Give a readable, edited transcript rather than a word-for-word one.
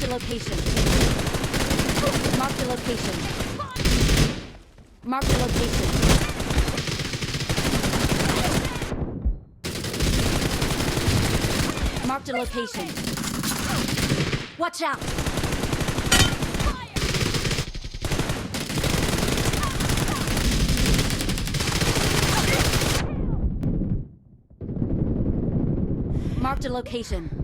Marked a location. Marked a location. Marked a location. Marked a location. Watch out! Marked a location.